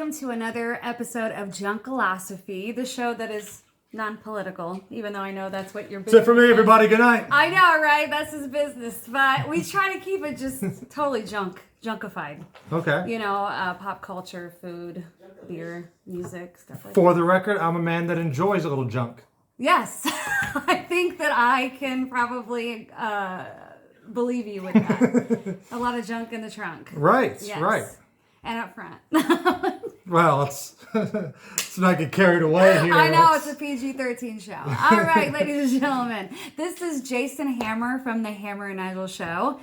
welcome to another episode of Junkalosophy, the show that is non-political, even though I know that's what your business That's it for me, everybody. Good night. I know, right? That's his business, but we try to keep it just totally junkified. Okay. You know, pop culture, food, beer, music, stuff like that. For the record, I'm a man that enjoys a little junk. Yes, I think that I can probably believe you with that. A lot of junk in the trunk. Right, Yes. right. And up front. Well, let's not get carried away here. I know, it's a PG-13 show. All right, ladies and gentlemen. This is Jason Hammer from the Hammer and Nigel show.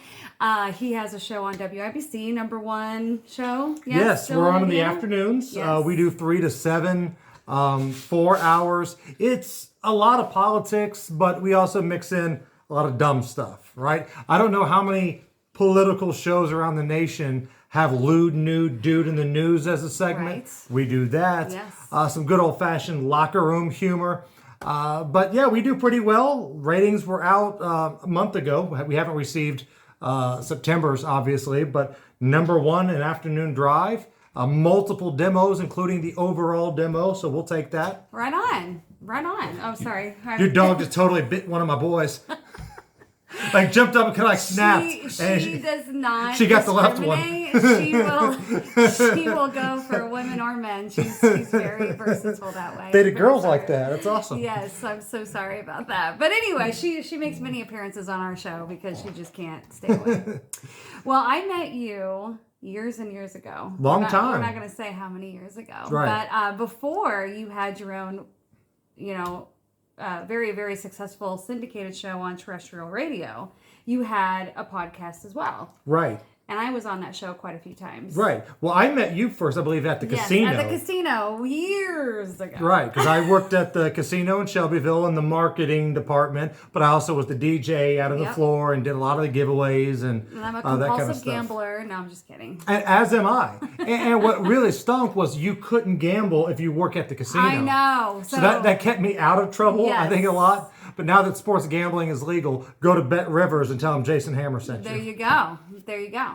He has a show on WIBC, #1 show. Yes, still we're on in the Indiana? afternoons. Yes. We do 3 to 7, 4 hours. It's a lot of politics, but we also mix in a lot of dumb stuff, right? I don't know how many political shows around the nation have lewd, nude, dude in the news as a segment. Right. We do that. Yes. Some good old-fashioned locker room humor. But yeah, we do pretty well. Ratings were out a month ago. We haven't received September's, obviously, but #1 in Afternoon Drive. Multiple demos, including the overall demo, so we'll take that. Right on. Right on. Oh, sorry. Your dog just totally bit one of my boys. Like jumped up and kind of like snapped. She does not. She got the left one. She will go for women or men. She's very versatile that way. Dated girls like that. That's awesome. Yes, I'm so sorry about that. But anyway, she makes many appearances on our show because she just can't stay away. Well, I met you years and years ago. Long time. We're not going to say how many years ago. Right. But before you had your own, very, very successful syndicated show on terrestrial radio, you had a podcast as well. Right. And I was on that show quite a few times. Right. Well, I met you first, I believe, at the casino. At the casino years ago. Right, because I worked at the casino in Shelbyville in the marketing department, but I also was the DJ out on the floor and did a lot of the giveaways and I'm a that kind of compulsive stuff. gambler. No, I'm just kidding. As am I. And what really stunk was you couldn't gamble if you work at the casino. I know. So that kept me out of trouble, I think, a lot. But now that sports gambling is legal, go to Bet Rivers and tell them Jason Hammer sent you. There you go. There you go.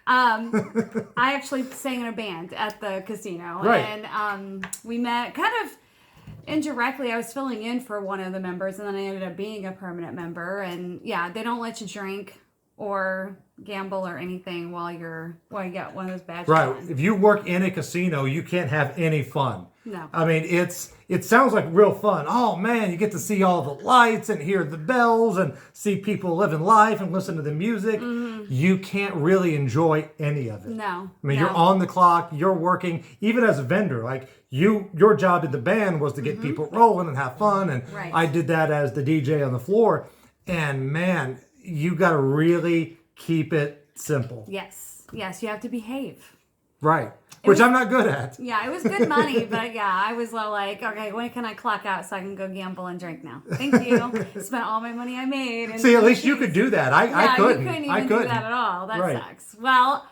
I actually sang in a band at the casino. Right. And we met kind of indirectly. I was filling in for one of the members, and then I ended up being a permanent member. And yeah, they don't let you drink or gamble or anything while you got one of those badges Right. on. If you work in a casino, you can't have any fun. No. I mean, it sounds like real fun. Oh man, you get to see all the lights and hear the bells and see people living life and listen to the music. Mm-hmm. You can't really enjoy any of it. No. I mean, you're on the clock, you're working, even as a vendor. Like your job in the band was to get people rolling and have fun. And I did that as the DJ on the floor. And man, you got to really keep it simple. Yes. Yes, you have to behave. Right. Which I'm not good at. Yeah, it was good money, but yeah, I was like, okay, when can I clock out so I can go gamble and drink now? Thank you. Spent all my money I made. And see, at least you could do that. I couldn't. You couldn't even do that at all. That sucks. Well,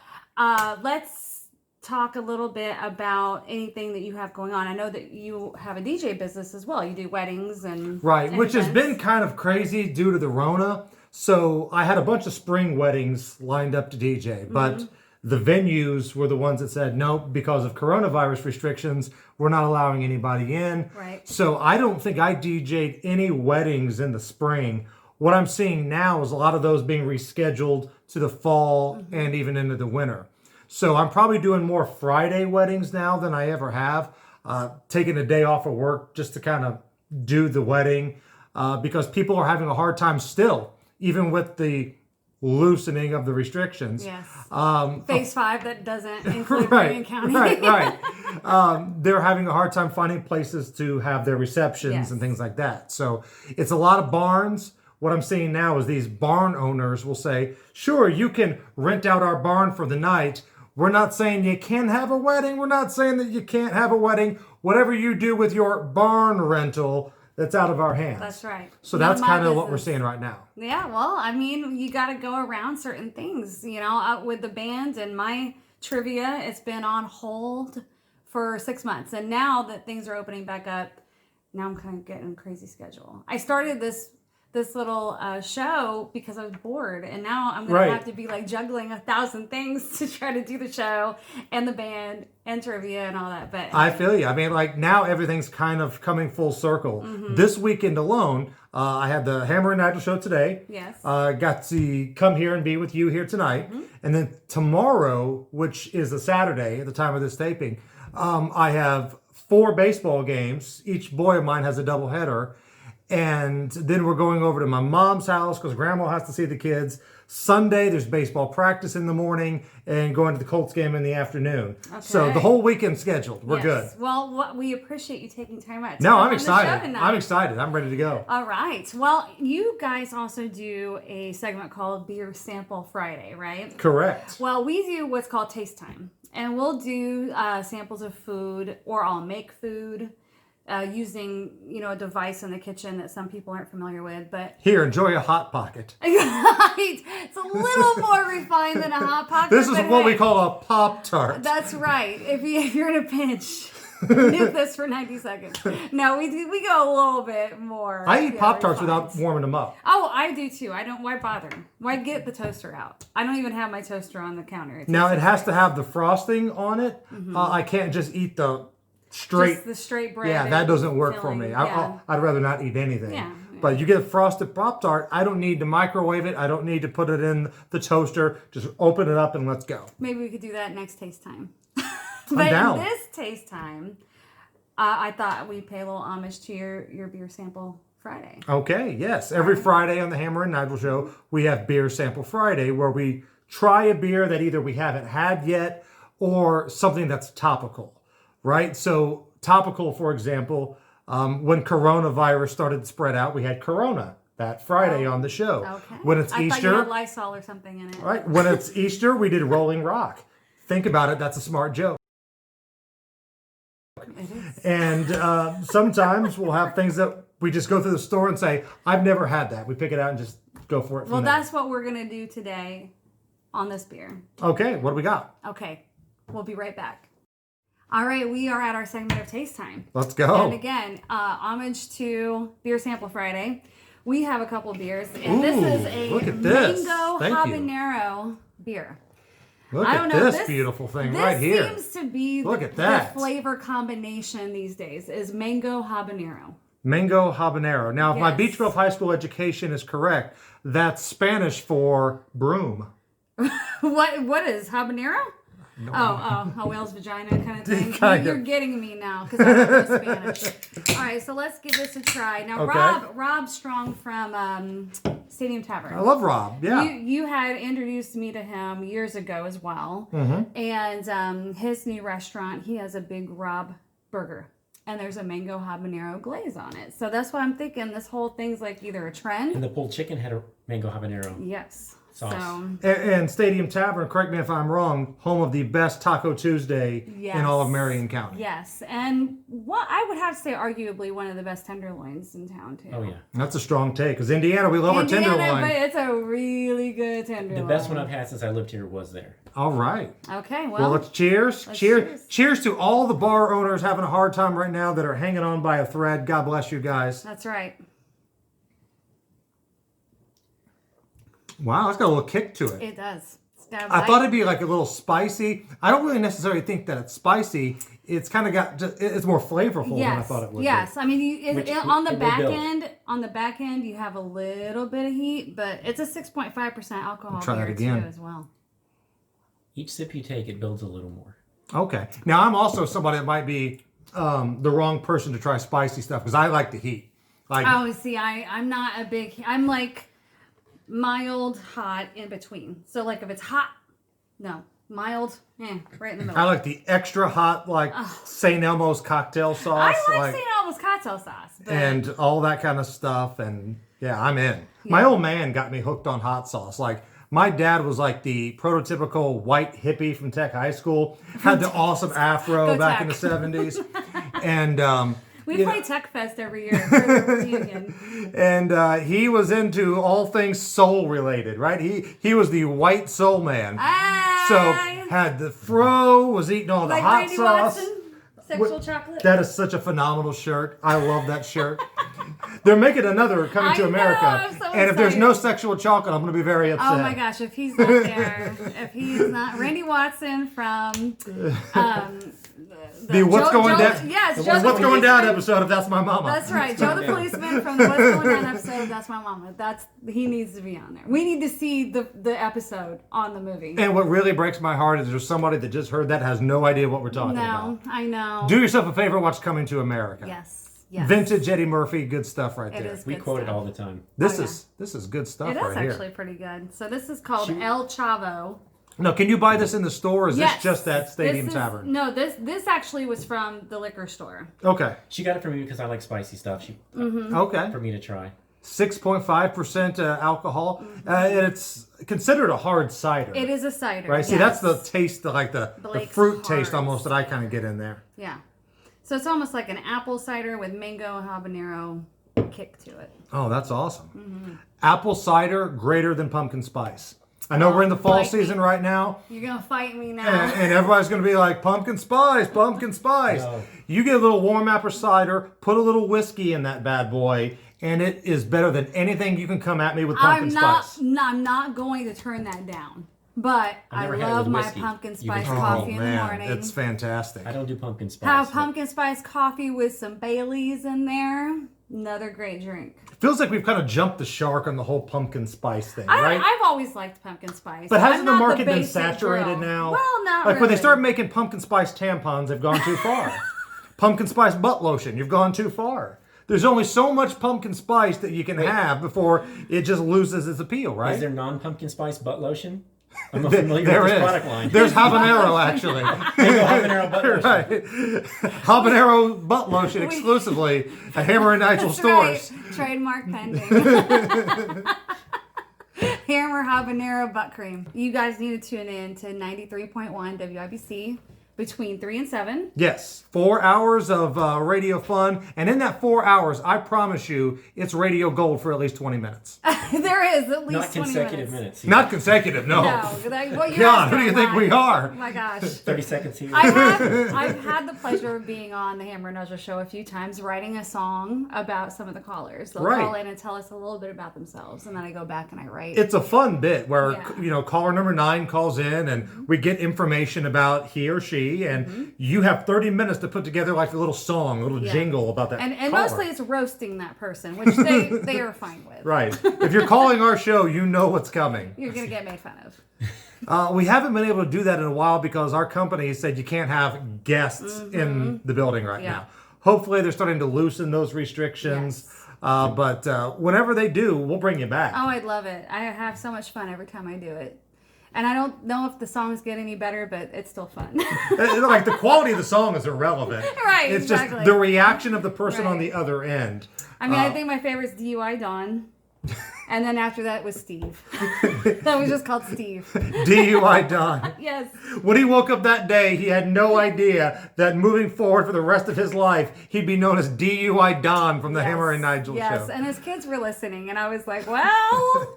let's talk a little bit about anything that you have going on. I know that you have a DJ business as well. You do weddings and which events. has been kind of crazy due to the Rona. So I had a bunch of spring weddings lined up to DJ, but the venues were the ones that said, no, because of coronavirus restrictions, we're not allowing anybody in. Right. So I don't think I DJ'd any weddings in the spring. What I'm seeing now is a lot of those being rescheduled to the fall and even into the winter. So I'm probably doing more Friday weddings now than I ever have, taking a day off of work just to kind of do the wedding because people are having a hard time still, even with the loosening of the restrictions. Yes. Phase 5 that doesn't include Marion County. Right. They're having a hard time finding places to have their receptions and things like that. So it's a lot of barns. What I'm seeing now is these barn owners will say, sure, you can rent out our barn for the night. We're not saying you can have a wedding. We're not saying that you can't have a wedding. Whatever you do with your barn rental, that's out of our hands. That's right. So that's kind of what we're seeing right now. Yeah, well, I mean, you got to go around certain things. Out with the band and my trivia, it's been on hold for 6 months. And now that things are opening back up, now I'm kind of getting a crazy schedule. I started this this little show because I was bored, and now I'm gonna have to be like juggling 1,000 things to try to do the show and the band and trivia and all that. But I feel you. I mean, like now everything's kind of coming full circle. This weekend alone, I had the Hammer and Nigel show today. Yes. Got to come here and be with you here tonight, and then tomorrow, which is a Saturday at the time of this taping, I have 4 baseball games. Each boy of mine has a doubleheader. And then we're going over to my mom's house because grandma has to see the kids. Sunday, there's baseball practice in the morning and going to the Colts game in the afternoon. Okay. So the whole weekend scheduled. We're good. Well, we appreciate you taking time out. No, I'm excited. I'm excited. I'm ready to go. All right. Well, you guys also do a segment called Beer Sample Friday, right? Correct. Well, we do what's called Taste Time. And we'll do samples of food, or I'll make food. Using, a device in the kitchen that some people aren't familiar with, but here, enjoy a Hot Pocket. It's a little more refined than a Hot Pocket. This is what we call a Pop-Tart. That's right. If you're in a pinch, nuke this for 90 seconds. No, we go a little bit more. I eat Pop-Tarts without warming them up. Oh, I do too. I don't. Why bother? Why get the toaster out? I don't even have my toaster on the counter. Now it has to have the frosting on it. I can't just eat the straight bread. Yeah, that doesn't work for me. I'd rather not eat anything. Yeah. But you get a frosted Pop-Tart, I don't need to microwave it. I don't need to put it in the toaster. Just open it up and let's go. Maybe we could do that next Taste Time. I'm down. In this Taste Time, I thought we'd pay a little homage to your Beer Sample Friday. Okay, yes. Every Friday on the Hammer and Nigel show, we have Beer Sample Friday, where we try a beer that either we haven't had yet or something that's topical. Right? So topical, for example, when coronavirus started to spread out, we had Corona that Friday on the show. Okay. When it's Easter. I thought you had Lysol or something in it. Right. When it's Easter, we did Rolling Rock. Think about it. That's a smart joke. It is. And sometimes we'll have things that we just go through the store and say, I've never had that. We pick it out and just go for it. Well, that's what we're going to do today on this beer. Okay. What do we got? Okay. We'll be right back. All right, we are at our segment of Taste Time. Let's go. And again, homage to Beer Sample Friday. We have a couple beers, and this is a mango habanero beer. Look at this beautiful thing right here. This seems to be the flavor combination these days is mango habanero. Mango habanero. Now, if my Beach Grove High School education is correct, that's Spanish for broom. What is habanero? No. A whale's vagina kind of thing. You're getting me now because I don't know Spanish. All right, so let's give this a try. Now, Rob Strong from Stadium Tavern. I love Rob. Yeah. You had introduced me to him years ago as well. And his new restaurant, he has a Big Rob burger. And there's a mango habanero glaze on it. So that's why I'm thinking this whole thing's like either a trend. And the pulled chicken had a mango habanero. Yes. Sauce. And Stadium Tavern, correct me if I'm wrong, home of the best Taco Tuesday in all of Marion County. Yes, and what I would have to say, arguably one of the best tenderloins in town too. Oh yeah, that's a strong take because Indiana, we love our tenderloin. But it's a really good tenderloin. The best one I've had since I lived here was there. All right. Okay. Well, let's cheers. Cheers to all the bar owners having a hard time right now that are hanging on by a thread. God bless you guys. That's right. Wow, it's got a little kick to it. It does. I thought it'd be like a little spicy. I don't really necessarily think that it's spicy. It's kind of it's more flavorful than I thought it would. Yes, I mean, on the back end, you have a little bit of heat, but it's a 6.5% alcohol beer too as well. Each sip you take, it builds a little more. Okay. Now I'm also somebody that might be the wrong person to try spicy stuff because I like the heat. I'm not a big. I'm like mild, hot, in between. So like if it's hot, no. Mild, right in the middle. I like the extra hot, like St. Elmo's cocktail sauce. I like St. Elmo's cocktail sauce. And all that kind of stuff. And yeah, I'm in. Yeah. My old man got me hooked on hot sauce. Like my dad was like the prototypical white hippie from Tech High School. Had the awesome afro back in the 70s. And we play Tech Fest every year for the reunion. And he was into all things soul related, right? He was the white soul man. So had the fro, was eating all the hot sauce. Watson, sexual chocolate. That is such a phenomenal shirt. I love that shirt. They're making another Coming to I know, America. I'm so And if there's no excited. sexual chocolate, I'm going to be very upset. Oh my gosh, if he's not there, if he's not Randy Watson from The What's Going Down? Yes, The Joe the What's Going Down Policeman. episode of That's My Mama. That's right, Joe the Policeman from the What's Going Down episode of That's My Mama. He needs to be on there. We need to see the episode on the movie. And what really breaks my heart is there's somebody that just heard that has no idea what we're talking No, about. I know. Do yourself a favor, watch Coming to America. Yes, yes. Vintage Eddie Murphy, good stuff right It there. is We good quote it stuff. all the time. This Oh, is good stuff It is right actually here. pretty good. So this is called El Chavo. Now, can you buy this in the store? Or is Yes. this just at Stadium This is- Tavern? No, this actually was from the liquor store. Okay. She got it for me because I like spicy stuff. Okay. For me to try. 6.5% alcohol. And it's considered a hard cider. It is a cider. Right? See, yes. that's the taste, like the Blake's fruit taste hard. almost that I kind of get in there. Yeah. So it's almost like an apple cider with mango habanero kick to it. Oh, that's awesome. Apple cider greater than pumpkin spice. I know we're in the fall fight me. season right now, You're going to fight me now. and everybody's going to be like, pumpkin spice, pumpkin spice. No. You get a little warm apple cider, put a little whiskey in that bad boy, and it is better than anything you can come at me with pumpkin spice. I'm not going to turn that down. But I never had it love with my whiskey. pumpkin You spice can- coffee in the man, morning. it's fantastic. I don't do pumpkin spice. Have but pumpkin spice coffee with some Baileys in there. Another great drink. Feels like we've kind of jumped the shark on the whole pumpkin spice thing, right? I've always liked pumpkin spice. But hasn't I'm the not market been basic saturated girl. now? Well, not like really. when they start making pumpkin spice tampons, they've gone too far. Pumpkin spice butt lotion, you've gone too far. There's only so much pumpkin spice that you can have before it just loses its appeal, right? Is there non-pumpkin spice butt lotion? I'm familiar There with this is. product line. There's habanero, actually. habanero butt lotion. Right. Habanero butt lotion exclusively at Hammer and Nigel That's stores. right. Trademark pending. Hammer habanero butt cream. You guys need to tune in to 93.1 WIBC between 3 and 7. Yes, 4 hours of radio fun. And in that 4 hours, I promise you, it's radio gold for at least 20 minutes. There is at least Not 20 consecutive minutes. minutes. Not consecutive, no. No, well, you're God, asking who do you a think lot. we are? Oh my gosh. 30 seconds here. I've had the pleasure of being on the Hammer and Nigel show a few times, writing a song about some of the callers. They'll Right. call in and tell us a little bit about themselves, and then I go back and I write. It's a fun bit where, Yeah. caller number 9 calls in and we get information about he or she, and you have 30 minutes to put together like a little song, a little Yeah. jingle about that and caller. mostly it's roasting that person, which they are fine with. Right. If you're calling our show, you know what's coming. You're gonna get made fun of. We haven't been able to do that in a while because our company said you can't have guests in the building right Yeah. now. Hopefully they're starting to loosen those restrictions. But whenever they do, we'll bring you back. Oh, I'd love it. I have so much fun every time I do it. And I don't know if the songs get any better, but it's still fun. Like the quality of the song is irrelevant. Right, It's exactly. just the reaction of the person on Right. the other end. I mean, I think my favorite is DUI Dawn. And then after that was Steve. That was just called Steve. DUI Don. Yes. When he woke up that day, he had no idea that moving forward for the rest of his life, he'd be known as DUI Don from the Yes. Hammer and Nigel Yes, show. and his kids were listening, and I was like, well,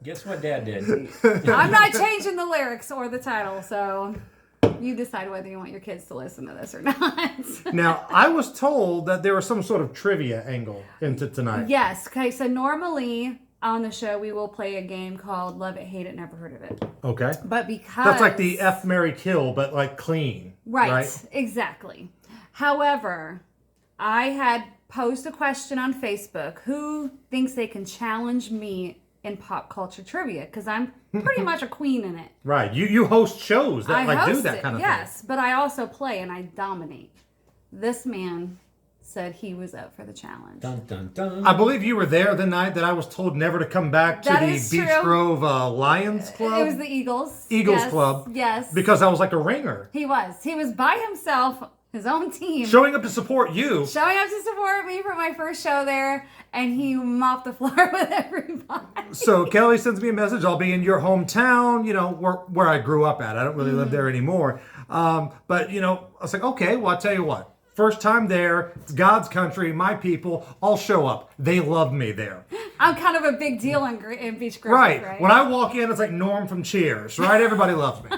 Guess what Dad did? I'm not changing the lyrics or the title, so you decide whether you want your kids to listen to this or not. Now, I was told that there was some sort of trivia angle into tonight. Yes, okay, so normally on the show we will play a game called Love It, Hate It, Never Heard of It. Okay. But because... That's like the F, Marry, Kill, but like clean. Right, exactly. However, I had posed a question on Facebook, who thinks they can challenge me in pop culture trivia? Because I'm pretty much a queen in it. Right. You host shows that I like host do that it, kind of yes, but I also play and I dominate. This man said he was up for the challenge. Dun dun dun. thing. I believe you were there the night that I was told never to come back to That the is Beach true. Grove Lions Club. It was the Eagles. Eagles Yes, Club. Yes. Because I was like a ringer. He was. He was by himself, his own team. Showing up to support you. Showing up to support me for my first show there, and he mopped the floor with everybody. So Kelly sends me a message. I'll be in your hometown, where I grew up at. I don't really live there anymore. But, I was like, okay, well, I'll tell you what. First time there, it's God's country, my people. I'll show up. They love me there. I'm kind of a big deal in Beach Grove, Right. When I walk in, it's like Norm from Cheers, right? Everybody loves me.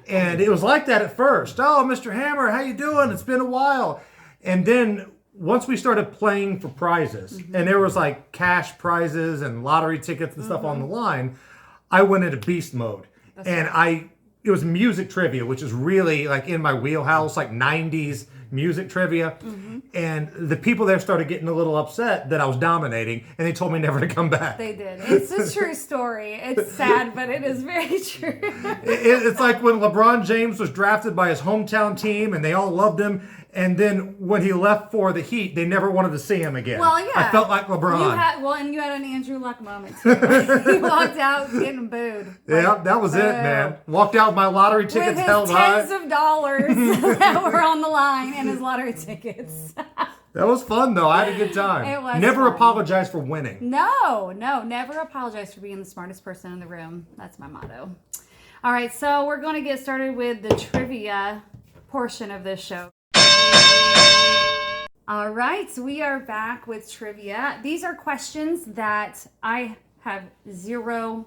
And it was like that at first. Oh, Mr. Hammer, how you doing? It's been a while. And then once we started playing for prizes, and there was like cash prizes and lottery tickets and stuff on the line, I went into beast mode. It was music trivia, which is really like in my wheelhouse, like 90s music trivia. And the people there started getting a little upset that I was dominating, and they told me never to come back. They did. It's a true story. It's sad, but it is very true. It's like when LeBron James was drafted by his hometown team, and they all loved him. And then when he left for the Heat, they never wanted to see him again. Well, yeah. I felt like LeBron. And you had an Andrew Luck moment, too. He walked out getting booed. Yeah, that was it, man. Walked out with my lottery With tickets his held high. tens of dollars that were on the line and his lottery tickets. That was fun, though. I had a good time. It was Never fun. apologize for winning. No, never apologize for being the smartest person in the room. That's my motto. All right, so we're going to get started with the trivia portion of this show. All right, so we are back with trivia. These are questions that I have zero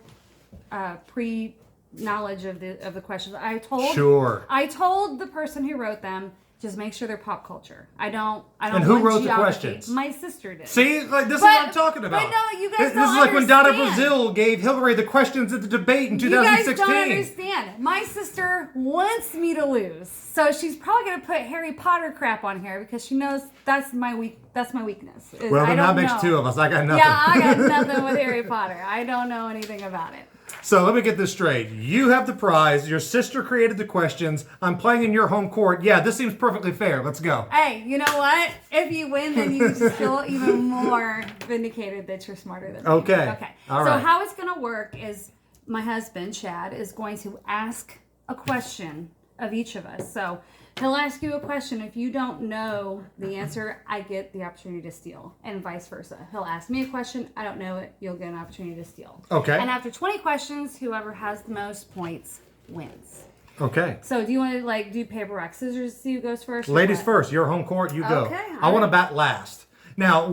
pre-knowledge of the questions. I told the person who wrote them, just make sure they're pop culture. I don't. And who want wrote the geography. questions? My sister did. See, like this is what I'm talking about. But no, you guys This don't is like when Donna understand. Brazil gave Hillary the questions at the debate in You 2016. guys don't understand. My sister wants me to lose, so she's probably gonna put Harry Potter crap on here because she knows that's my weakness. Well, then that makes know. two of us. I got nothing. Yeah, I got nothing with Harry Potter. I don't know anything about it. So let me get this straight. You have the prize. Your sister created the questions. I'm playing in your home court. Yeah, this seems perfectly fair. Let's go. Hey, you know what? If you win, then you just feel even more vindicated that you're smarter than me. Okay. Okay. All so right. how it's going to work is my husband, Chad, is going to ask a question of each of us. So he'll ask you a question. If you don't know the answer, I get the opportunity to steal, and vice versa. He'll ask me a question. I don't know it. You'll get an opportunity to steal. Okay. And after 20 questions, whoever has the most points wins. Okay. So do you want to do paper, rock, scissors, see who goes first? or Ladies what? first. Your home court. You go. Okay, I want to all right. bat last. Now,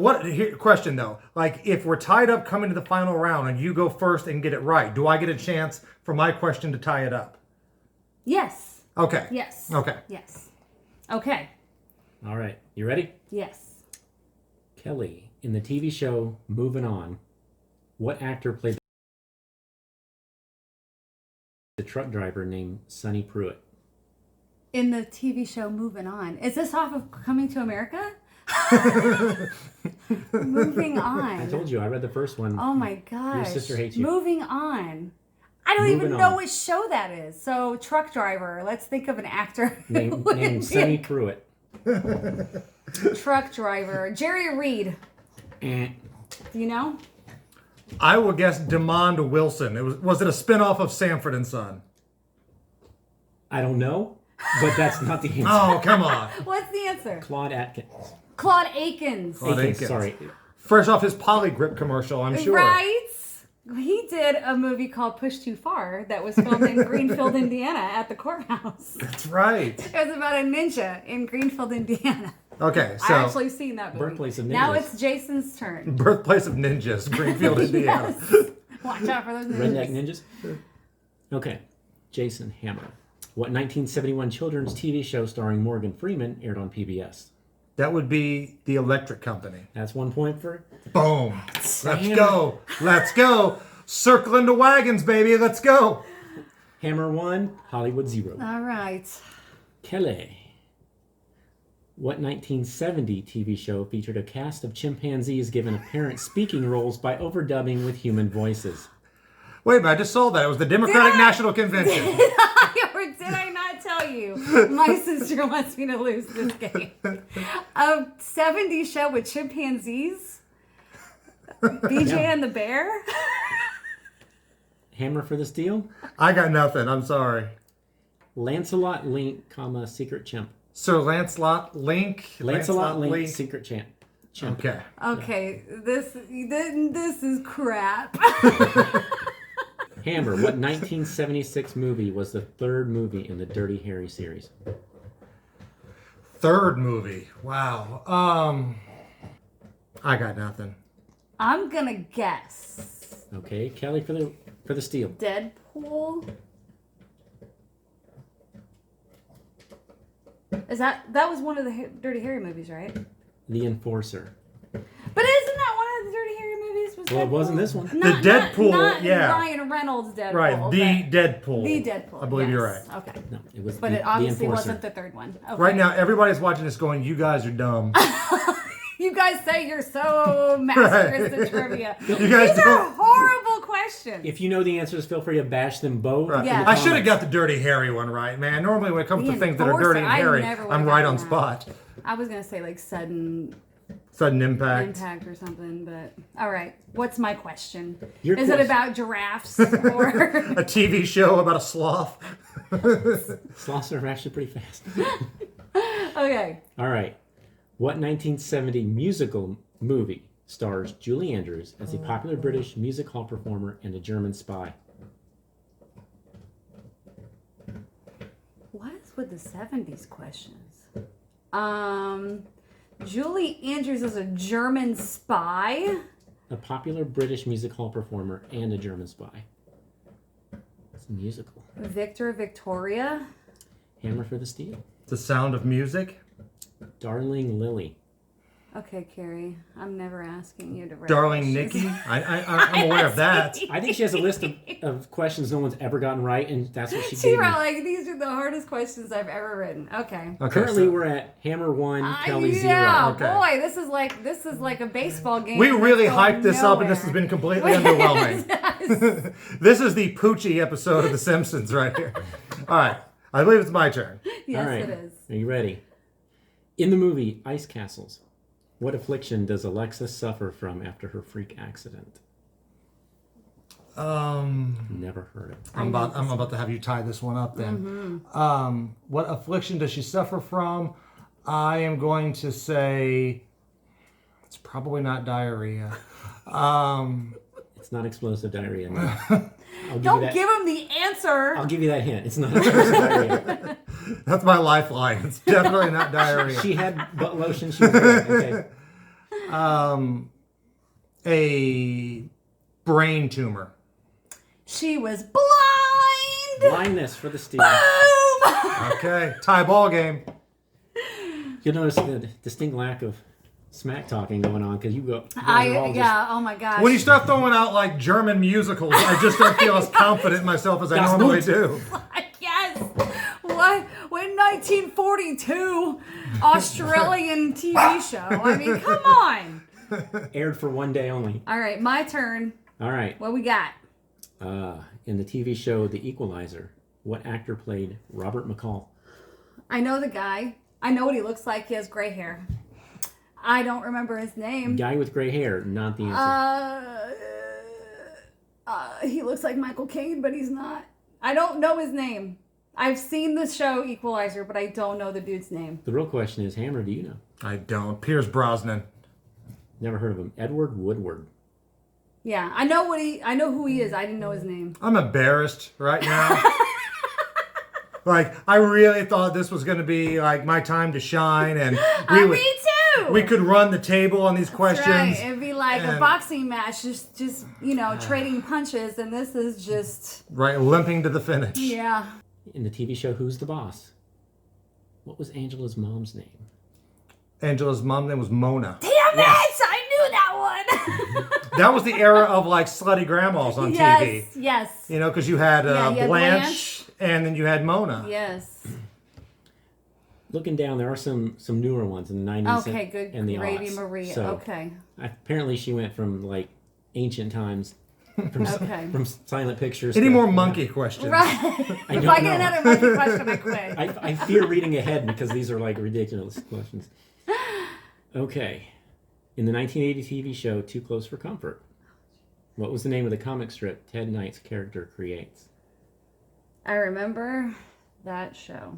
question though? Like, if we're tied up coming to the final round and you go first and get it right, do I get a chance for my question to tie it up? Yes. Okay. Yes. Okay. Yes. Okay. All right. You ready? Yes. Kelly, in the TV show Moving On, what actor played the truck driver named Sonny Pruitt? In the TV show Moving On. Is this off of Coming to America? Moving On. I told you, I read the first one. Oh my gosh. Your sister hates you. Moving On. I don't Moving even know on. which show that is. So, truck driver. Let's think of an actor. Named Sonny Pruitt. Truck driver. Jerry Reed. Eh. Do you know? I will guess DeMond Wilson. Was it a spinoff of Sanford and Son? I don't know, but that's not the answer. Oh, come on. What's the answer? Claude Atkins. Claude Akins. Claude Akins. Sorry. Fresh off his Polygrip commercial, I'm sure. Right? He did a movie called Push Too Far that was filmed in Greenfield, Indiana at the courthouse. That's right. It was about a ninja in Greenfield, Indiana. Okay, I so actually seen that movie. Birthplace of Now Ninjas. it's Jason's turn. birthplace of ninjas, Greenfield, Indiana. Yes. Watch out for those Redneck ninjas. Ninjas? Okay. Jason Hammer. What 1971 children's TV show starring Morgan Freeman aired on PBS? That would be the Electric Company. That's 1 point for... Boom. Let's go. Let's go. Circling the wagons, baby. Let's go. Hammer 1, Hollywood 0. All right. Kelly. What 1970 TV show featured a cast of chimpanzees given apparent speaking roles by overdubbing with human voices? Wait a minute. I just saw that. It was the Democratic National Convention. Or did I not tell you? My sister wants me to lose this game. A 70s show with chimpanzees? BJ and the Bear? Hammer for the steal? I got nothing. I'm sorry. Lancelot Link, Secret Chimp. Sir Lancelot Link. Lancelot Link, Secret Chimp. Okay. Okay, this is crap. Hammer, what 1976 movie was the third movie in the Dirty Harry series? Third movie. Wow. I got nothing. I'm gonna guess. Okay, Kelly for the steal. Deadpool. Is that was one of the Dirty Harry movies, right? The Enforcer. But isn't that one of the Dirty Harry movies? Was Well, it Deadpool? wasn't this one. Not, Deadpool, not yeah. Ryan Reynolds Deadpool. Right, the Deadpool. The Deadpool. I believe yes. you're right. Okay. No, it was But the, it obviously the Enforcer. wasn't the third one. Okay. Right now, everybody's watching this going, you guys are dumb. You guys say you're so masters at trivia. You guys These are don't. horrible questions. If you know the answers, feel free to bash them both. Right. Yeah. I should have got the Dirty Harry one right, man. Normally when it comes The to things that are Enforcer, dirty and I hairy, never would've I'm right on gotten spot. I was going to say like sudden Sudden impact. impact or something, but all right. What's my question? Your Is it question. about giraffes or A TV show about a sloth. Sloths are actually pretty fast. Okay. All right. What 1970 musical movie stars Julie Andrews as a popular British music hall performer and a German spy? What is with the 70s questions? Julie Andrews is a German spy. A popular British music hall performer and a German spy. It's a musical. Victor Victoria. Hammer for the Steel. The Sound of Music. Darling Lily. Okay, Carrie. I'm never asking you to write Darling questions. Nikki. I'm aware of that. I think she has a list of questions no one's ever gotten right, and that's what she She gave me. wrote like these are the hardest questions I've ever written. Okay. Okay, Currently, so we're at Hammer 1, Kelly 0. Yeah, Okay. boy, this is like a baseball game. we really that's going hyped this up, and this has nowhere. been completely underwhelming. This is the Poochie episode of The Simpsons right here. All right. I believe it's my turn. Yes, All right. it is. Are you ready? In the movie Ice Castles, what affliction does Alexis suffer from after her freak accident? Never heard of it. I'm about to have you tie this one up then. What affliction does she suffer from? I am going to say it's probably not diarrhea. It's not explosive diarrhea. No. Don't give him the answer. I'll give you that hint. It's not explosive diarrhea. That's my lifeline. It's definitely not diarrhea. She had butt lotion. She was good. Okay. A brain tumor. She was blind. Blindness for the steal. Boom. Okay, tie ball game. You'll notice the distinct lack of smack talking going on because you guys are all Oh my gosh. When you start throwing out like German musicals, I just don't feel as confident in myself as I Das normally Boot. do. Yes. What? When 1942 Australian TV show? I mean, come on. aired for one day only. All right, my turn. All right. What we got? In the TV show The Equalizer, what actor played Robert McCall? I know the guy. I know what he looks like. He has gray hair. I don't remember his name. Guy with gray hair, not the answer. He looks like Michael Caine, but he's not. I don't know his name. I've seen the show Equalizer, but I don't know the dude's name. The real question is, Hammer, do you know? I don't. Pierce Brosnan. Never heard of him. Edward Woodward. Yeah, I know who he is. I didn't know his name. I'm embarrassed right now. Like, I really thought this was going to be like my time to shine, and Me too. we could run the table on these questions. Right. It'd be like a and- boxing match, just trading punches, and this is just Right, limping to the finish. yeah. In the TV show Who's the Boss? What was Angela's mom's name? Angela's mom's name was Mona. Damn it! I knew that one. That was the era of like slutty grandmas on TV. Yes. You know, because you had, Yeah, you had Blanche, and then you had Mona. Yes. Looking down, there are some newer ones in the 90s Okay, good. and the Gravy aughts. Maria. So, Okay. apparently she went from like ancient times Okay. from silent pictures. Any to- more monkey questions? Right. I If don't I get know. another monkey question, I quit. I fear reading ahead because these are like ridiculous questions. Okay. In the 1980 TV show Too Close for Comfort, what was the name of the comic strip Ted Knight's character creates? I remember that show.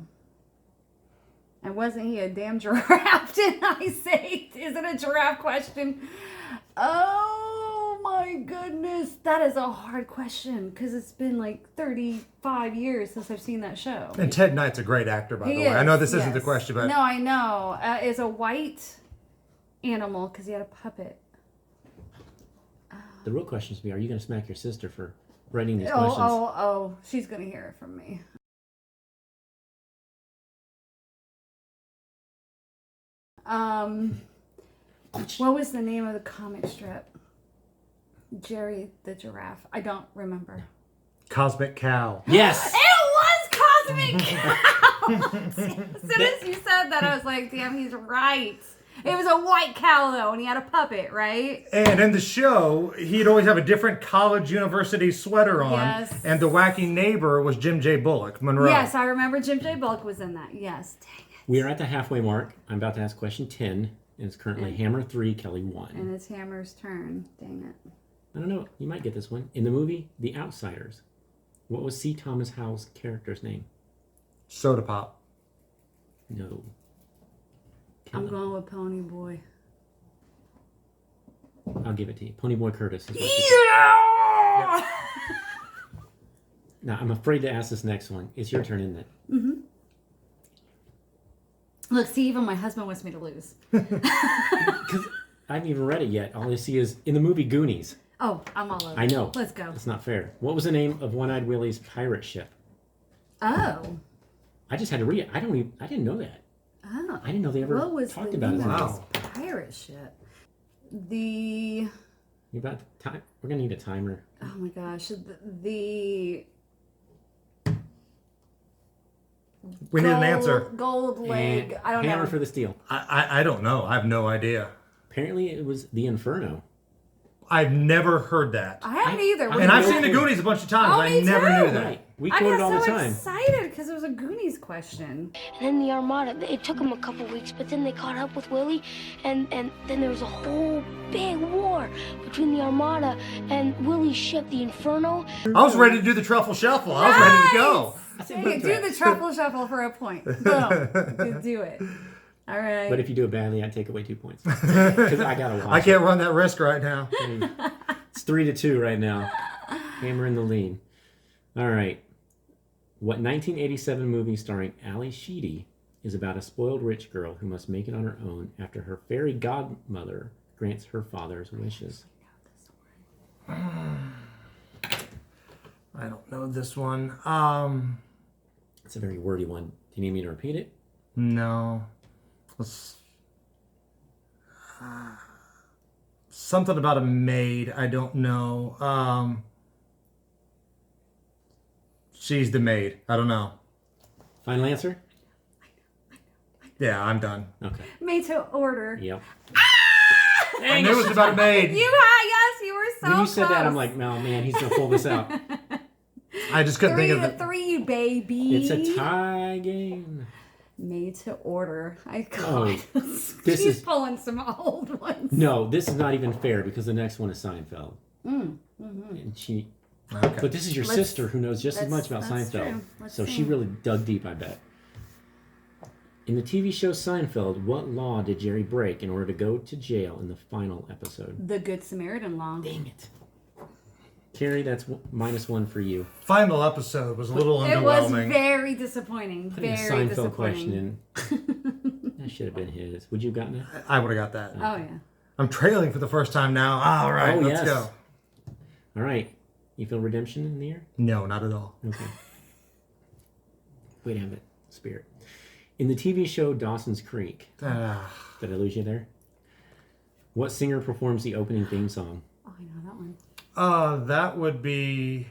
And wasn't he a damn giraffe? Didn't I say? Is it a giraffe question? Oh my goodness. That is a hard question because it's been like 35 years since I've seen that show. And Ted Knight's a great actor, by the way. He I know is, this isn't the yes. question, but No, I know. Is a white animal because he had a puppet. The real question is, are you going to smack your sister for writing these Oh, questions? oh, she's going to hear it from me. What was the name of the comic strip? Jerry the Giraffe. I don't remember. Cosmic Cow. Yes. It was Cosmic Cow! As soon as you said that, I was like, damn, he's right. It was a white cow, though, and he had a puppet, right? And in the show, he'd always have a different college university sweater on. Yes. And the wacky neighbor was Jim J. Bullock, Monroe. Yes, I remember Jim J. Bullock was in that. Yes. Dang it. We are at the halfway mark. I'm about to ask question 10, and it's currently Hammer 3, Kelly 1. And it's Hammer's turn. Dang it. I don't know. You might get this one. In the movie The Outsiders, what was C. Thomas Howell's character's name? Soda Pop. No. I'm going with Pony Boy. I'll give it to you. Ponyboy Curtis. Is what Yeah! Now, I'm afraid to ask this next one. It's your turn, isn't it? Mm-hmm. Look, see, even my husband wants me to lose. Because I haven't even read it yet. All I see is in the movie Goonies. Oh, I'm all over. I know. Let's go. It's not fair. What was the name of One-Eyed Willie's pirate ship? Oh. I just had to read it. I didn't know that. Oh. I didn't know they ever What was talked the about it. name Wow. of this pirate ship? The... You about time? We're gonna need a timer. Oh my gosh. The We need an answer. Gold leg. And I don't hammer know. for the steal. I don't know. I have no idea. Apparently, it was the Inferno. I've never heard that. I haven't either. I And I've no seen the clue. Goonies a bunch of times. Oh, I me never too. knew that. Right. We I quote it got all so the time. excited because it was a Goonies question. And then the Armada, it took them a couple weeks, but then they caught up with Willie, and then there was a whole big war between the Armada and Willie's ship, the Inferno. I was ready to do the truffle shuffle. I was ready to go. I said Dang book it, do that. the truffle shuffle for a point. Boom. Do it. All right. But if you do it badly, I'd take away 2 points. Because I gotta watch I can't run that risk right now. it. It's 3-2 right now. Hammer in the lead. All right. What 1987 movie starring Ali Sheedy is about a spoiled rich girl who must make it on her own after her fairy godmother grants her father's wishes? I don't know this one. It's a very wordy one. Do you need me to repeat it? No. Let's, something about a maid. I don't know. She's the maid. I don't know. Final answer? Yeah, I'm done. Okay. Made to order. Yep. I knew it was about a maid. Yes, you were so When you said that, close. I'm like, no, man, he's gonna pull this out. I just couldn't think of it. 3-3, baby. It's a tie game. Made to order. Oh, She's is- pulling some old ones. No, this is not even fair because the next one is Seinfeld. Mm-hmm. And she, Okay. but this is your Let's- sister who knows just as that's- much about that's Seinfeld. true. Let's So see. she really dug deep, I bet. In the TV show Seinfeld, what law did Jerry break in order to go to jail in the final episode? The Good Samaritan law. Dang it. Carrie, that's -1 for you. Final episode was a little It was underwhelming. very disappointing. Putting a Very Seinfeld disappointing. question in. That should have been his. Would you have gotten it? I would have got that. Oh, yeah. I'm trailing for the first time now. All right, Oh, let's yes. go. All right. You feel redemption in the air? No, not at all. Okay. Wait, I have it. Spirit. In the TV show Dawson's Creek, did I lose you there? What singer performs the opening theme song? Oh, I know that one. That would be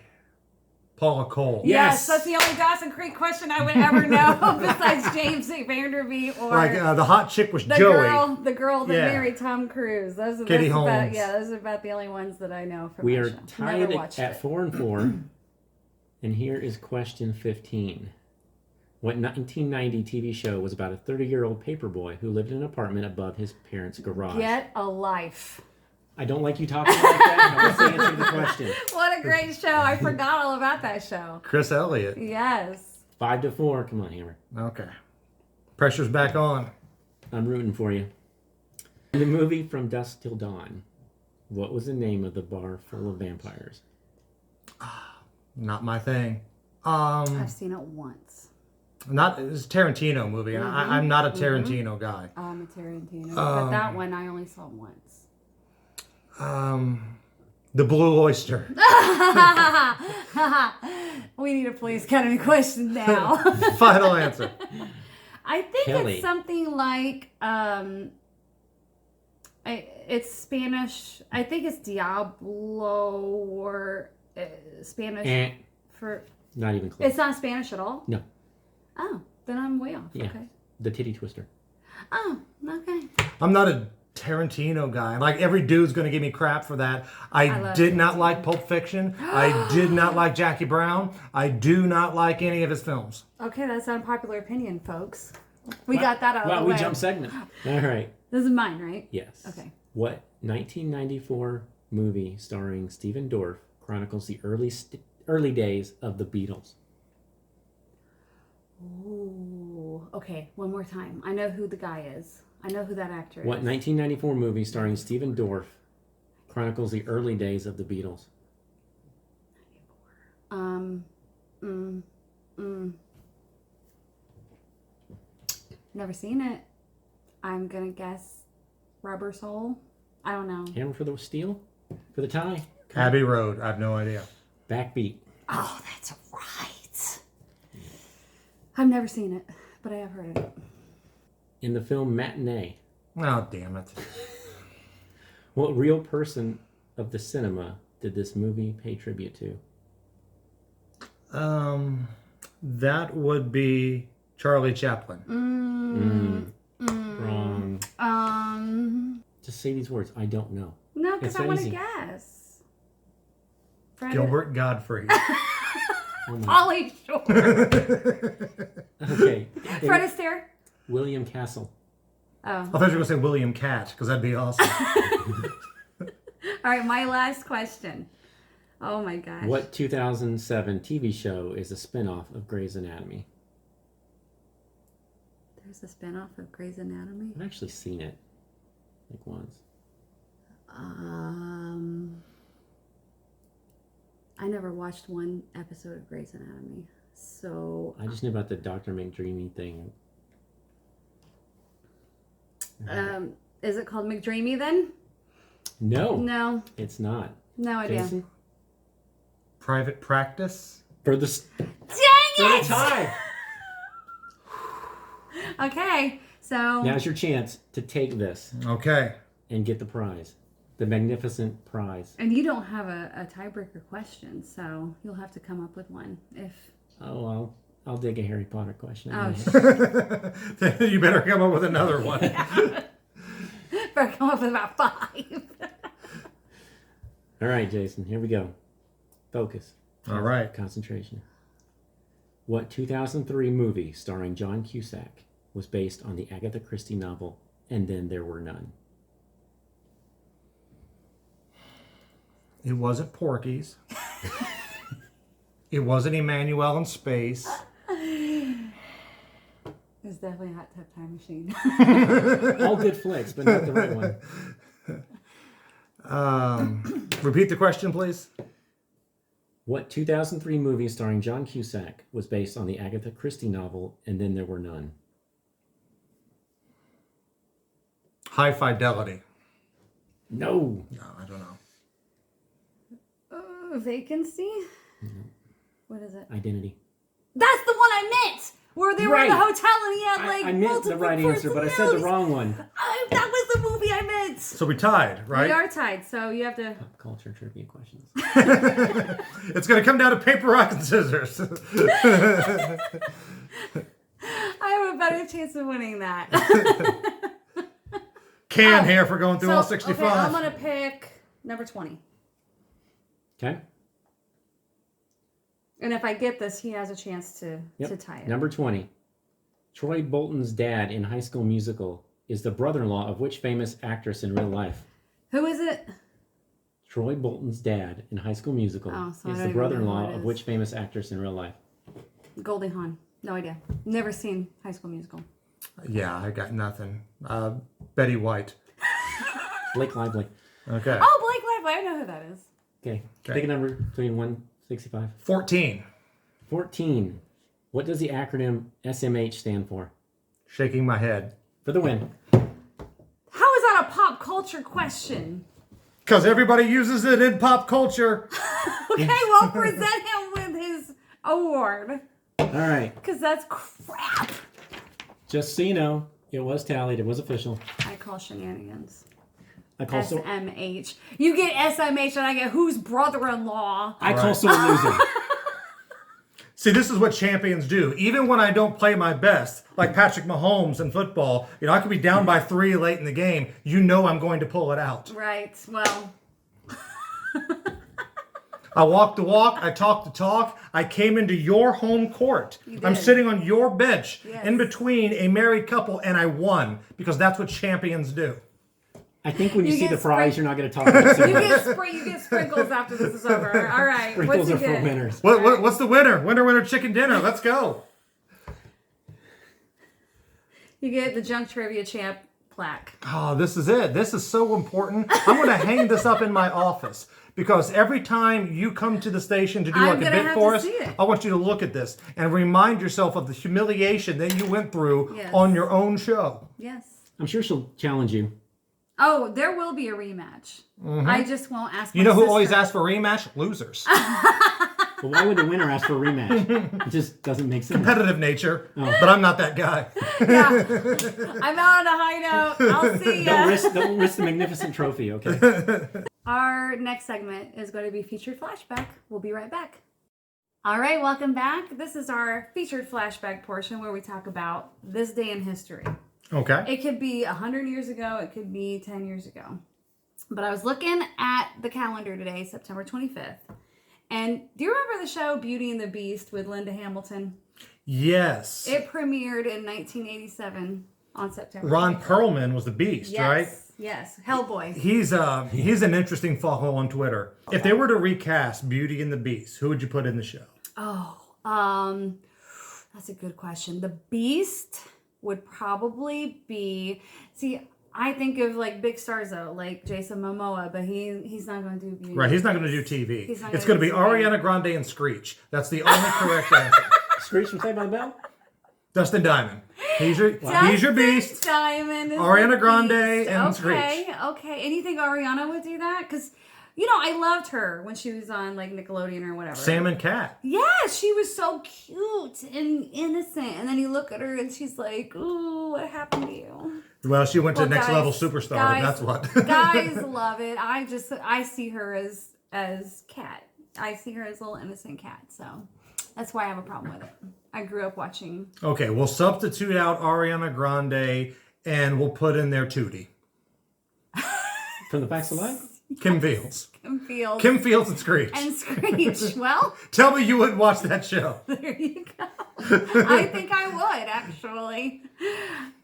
Paula Cole. Yes, that's the only Dawson Creek question I would ever know besides James Vanderbeek or Like the hot chick was the Joey. girl that Yeah. married Tom Cruise. Those are Katie that's about, Holmes. yeah, those are about the only ones that I know from We that are show. tied Never watched at it. 4-4. And here is question 15. What 1990 TV show was about a 30-year-old paperboy who lived in an apartment above his parents' garage? Get a Life. I don't like you talking like that. No, let's answer the question. What a great show. I forgot all about that show. Chris Elliott. Yes. 5-4. Come on, Hammer. Okay. Pressure's back on. I'm rooting for you. In the movie From Dusk Till Dawn, what was the name of the bar full of vampires? Not my thing. I've seen it once. It's a Tarantino movie, and I'm not a Tarantino guy. I'm a Tarantino. But that one I only saw once. The Blue Oyster. We need a police academy question now. Final answer. I think Kelly. it's something like It's Spanish. I think it's Diablo or Spanish for. Not even close. It's not Spanish at all? No. Oh, then I'm way off. Yeah. Okay. The Titty Twister. Oh, okay. I'm not a Tarantino guy. Like, every dude's going to give me crap for that. I love did not Tarantino. like Pulp Fiction. I did not like Jackie Brown. I do not like any of his films. Okay, that's unpopular opinion, folks. We got that out of the Wow, way. we jumped segment. All right. This is mine, right? Yes. Okay. What 1994 movie starring Stephen Dorff chronicles the early days of the Beatles? Ooh. Okay, one more time. I know who the guy is. I know who that actor What is. 1994 movie starring Stephen Dorff chronicles the early days of the Beatles? Never seen it. I'm gonna guess Rubber Soul. I don't know. Hammer for the Steel? For the tie? Abbey Road. I have no idea. Backbeat. Oh, that's right. I've never seen it, but I have heard of it. In the film Matinee, Oh, damn it. what real person of the cinema did this movie pay tribute to? That would be Charlie Chaplin. Wrong. Just say these words. I don't know. No, because It's I that want to easy. guess. Fred Gilbert Godfrey. Oh my. Ollie Shore. Okay. Fred Astaire. William Castle. Oh. I thought you were going to say William Cat, because that'd be awesome. All right, my last question. Oh my gosh. What 2007 TV show is a spin-off of Grey's Anatomy? There's a spinoff of Grey's Anatomy. I've actually seen it, like once. I never watched one episode of Grey's Anatomy, so I just knew about the Dr. McDreamy thing. is it called McDreamy then? No, No, it's not. no idea. Jason? Private Practice. For the Dang for the it! tie. Okay, so Now's your chance to take this Okay. and get the prize, the magnificent prize. and you don't have a tiebreaker question, so you'll have to come up with one. If Oh, I'll dig a Harry Potter question. oh, You better come up with another one. better come up with about 5. All right, Jason. Here we go. Focus. All right. Concentration. What 2003 movie starring John Cusack was based on the Agatha Christie novel And Then There Were None? It wasn't Porky's. It wasn't Emmanuel in Space. It's definitely a Hot Tub Time Machine. All good flicks, but not the right one. Repeat the question, please. What 2003 movie starring John Cusack was based on the Agatha Christie novel And Then There Were None? High Fidelity. No. No, I don't know. Vacancy? What is it? Identity. That's the one I meant! Where they were in the Right. hotel and he had like I meant the multiple right answer, but I said the personalities. wrong one. That was the movie I meant. So we tied, right? We are tied, so you have to. Pop culture trivia questions. It's going to come down to paper, rock, and scissors. I have a better chance of winning that. Here for going through all 65. Okay, I'm gonna pick number 20. Okay. And if I get this, he has a chance to tie it. Number 20. Troy Bolton's dad in High School Musical is the brother-in-law of which famous actress in real life? Who is it? Troy Bolton's dad in High School Musical Oh, so I is don't the even know who brother-in-law it of is. which famous actress in real life? Goldie Hawn. No idea. Never seen High School Musical. Yeah, I got nothing. Betty White. Blake Lively. Okay. Oh, Blake Lively. I know who that is. Okay. Okay. Pick a number between 165. 14. 14. What does the acronym SMH stand for? Shaking my head. For the win. How is that a pop culture question? Because everybody uses it in pop culture. Okay, well, present him with his award. All right. Because that's crap. Just so you know, it was tallied. It was official. I call shenanigans. I call so. SMH. You get SMH, and I get who's brother-in-law. I call so a loser. See, this is what champions do. Even when I don't play my best, like Patrick Mahomes in football, I could be down by 3 late in the game. I'm going to pull it out. Right. Well. I walk the walk. I talk the talk. I came into your home court. I'm sitting on your bench in between a married couple, and I won because that's what champions do. I think when you see the prize, you're not going to talk about it. You get sprinkles after this is over. All right. Sprinkles are for winners. What's the winner? Winner, chicken dinner. Let's go. You get the Junk Trivia Champ plaque. Oh, this is it. This is so important. I'm going to hang this up in my office because every time you come to the station to do like a bit for us, I want you to look at this and remind yourself of the humiliation that you went through on your own show. Yes. I'm sure she'll challenge you. Oh, there will be a rematch. I just won't ask. You know who always asks for a rematch? Losers. Well, why would the winner ask for a rematch? It just doesn't make sense. Competitive nature, but I'm not that guy. Yeah, I'm out on a high note. I'll see ya. Don't risk the magnificent trophy, okay? Our next segment is going to be Featured Flashback. We'll be right back. All right, welcome back. This is our Featured Flashback portion where we talk about this day in history. Okay. It could be 100 years ago. It could be 10 years ago. But I was looking at the calendar today, September 25th. And do you remember the show Beauty and the Beast with Linda Hamilton? Yes. It premiered in 1987 on September. Ron Perlman was the Beast, right? Yes, Hellboy. He's an interesting follow on Twitter. If they were to recast Beauty and the Beast, who would you put in the show? Oh, that's a good question. The Beast would probably be. See, I think of like big stars though, like Jason Momoa, but he's not going to do beauty. Right, he's not going to do TV. It's going to be TV. Ariana Grande and Screech. That's the only correct answer. Screech from Saved by the Bell? Dustin Diamond. He's your Beast. Diamond is Ariana Grande Beast. and Screech. Okay. And you think Ariana would do that? Because, I loved her when she was on like Nickelodeon or whatever. Sam and Cat. Yeah, she was so cute and innocent. And then you look at her and she's like, ooh, what happened to you? Well, she went to Next guys, Level Superstar. That's what. Guys love it. I see her as Cat. I see her as a little innocent cat. So that's why I have a problem with it. I grew up watching. Okay, we'll substitute out Ariana Grande and we'll put in there Tootie. From the Facts of Life? Kim Fields. Kim Fields and Screech. And Screech. Well, tell me you wouldn't watch that show. there you go. I think I would, actually.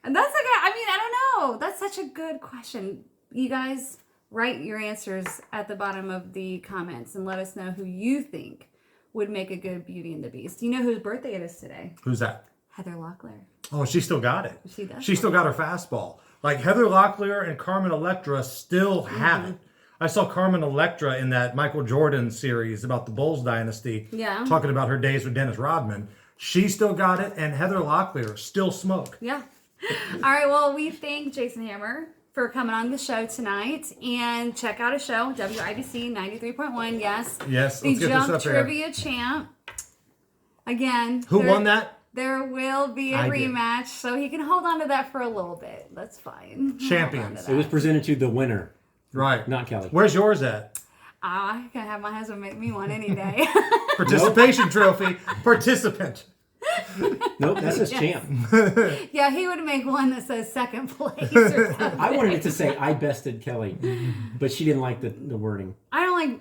And that's like, I don't know. That's such a good question. You guys write your answers at the bottom of the comments and let us know who you think would make a good Beauty and the Beast. You know whose birthday it is today? Who's that? Heather Locklear. Oh, she still got it. She does. She still got her fastball. Like Heather Locklear and Carmen Electra still have it. I saw Carmen Electra in that Michael Jordan series about the Bulls dynasty. Yeah. Talking about her days with Dennis Rodman. She still got it, and Heather Locklear still smoke. Yeah. All right. Well, we thank Jason Hammer for coming on the show tonight, and check out his show, WIBC 93.1. Yes. Yes. The Let's get Junk this up Trivia Champ. Again. Who won that? There will be a rematch, so he can hold on to that for a little bit. That's fine. Champions. It was presented to the winner. Right. Not Kelly. Where's yours at? I can have my husband make me one any day. Participation trophy. Participant. Nope, that's his champ. Yeah, he would make one that says second place or something. I wanted it to say, I bested Kelly, but she didn't like the wording. I don't like.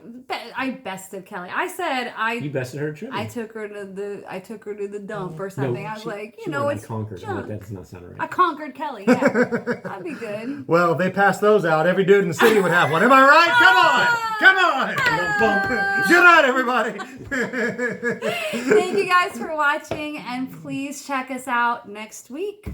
I bested Kelly. I said You bested her trivia. I took her to the dump or something. I was like, she it's conquered. junk. Like, that does not sound right. I conquered Kelly. Yeah, that'd be good. Well, if they passed those out, every dude in the city would have one. Am I right? Come on! Good night, everybody. Thank you guys for watching, and please check us out next week.